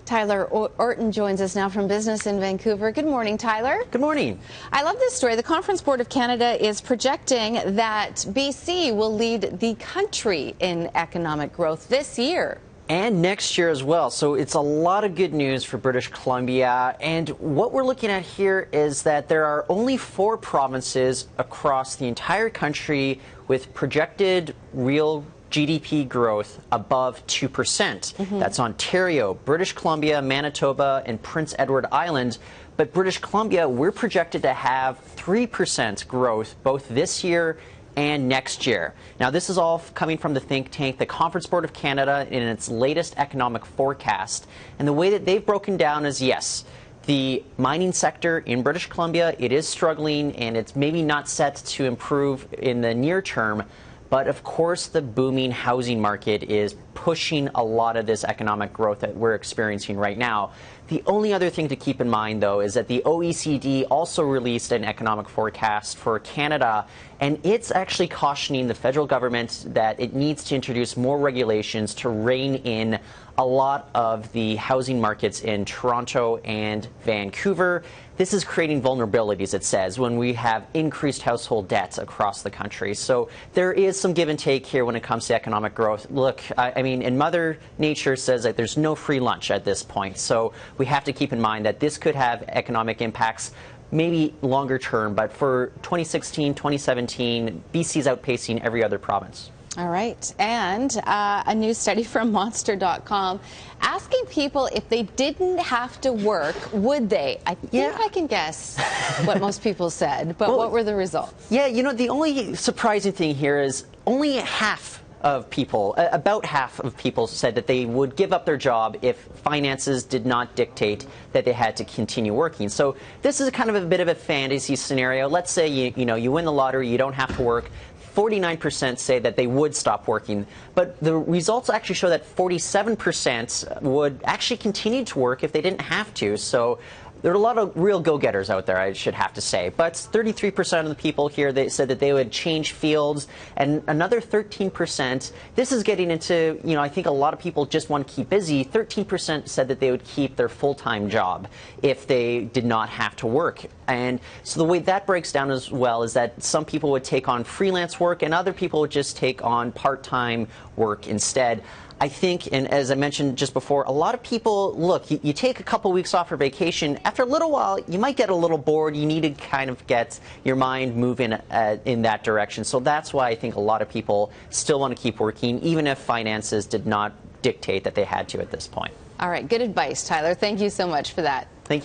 Tyler Orton joins us now from Business in Vancouver. Good morning, Tyler. Good morning. I love this story. The Conference Board of Canada is projecting that BC will lead the country in economic growth this year. And next year as well. So it's a lot of good news for British Columbia. And what we're looking at here is that there are only 4 provinces across the entire country with projected real GDP growth above 2%. That's Ontario, British Columbia, Manitoba, and Prince Edward Island. But British Columbia, we're projected to have 3% growth both this year and next year. Now, this is all coming from the think tank, the Conference Board of Canada, in its latest economic forecast. And the way that they've broken down is, yes, the mining sector in British Columbia, it is struggling, and it's maybe not set to improve in the near term. But of course, the booming housing market is pushing a lot of this economic growth that we're experiencing right now. The only other thing to keep in mind, though, is that the OECD also released an economic forecast for Canada, and it's actually cautioning the federal government that it needs to introduce more regulations to rein in a lot of the housing markets in Toronto and Vancouver. This is creating vulnerabilities, it says, when we have increased household debts across the country. So there is some give and take here when it comes to economic growth. Look, I mean, and Mother Nature says that there's no free lunch at this point. So we have to keep in mind that this could have economic impacts maybe longer term. But for 2016, 2017, BC's outpacing every other province. All right. And a new study from Monster.com asking people if they didn't have to work, would they? I think I can guess what most people said, but what were the results? Yeah, you know, the only surprising thing here is only half of people, about half of people said that they would give up their job if finances did not dictate that they had to continue working. So this is kind of a bit of a fantasy scenario. Let's say you win the lottery, you don't have to work. 49% say that they would stop working, but the results actually show that 47% would actually continue to work if they didn't have to. So there are a lot of real go-getters out there, I should have to say. But 33% of the people here, they said that they would change fields, and another 13%, this is getting into, I think a lot of people just want to keep busy. 13% said that they would keep their full-time job if they did not have to work. And so the way that breaks down as well is that some people would take on freelance work and other people would just take on part-time work instead. I think, and as I mentioned just before, a lot of people, look, you take a couple weeks off for vacation. After a little while, you might get a little bored. You need to kind of get your mind moving in that direction. So that's why I think a lot of people still want to keep working, even if finances did not dictate that they had to at this point. All right. Good advice, Tyler. Thank you so much for that. Thank you.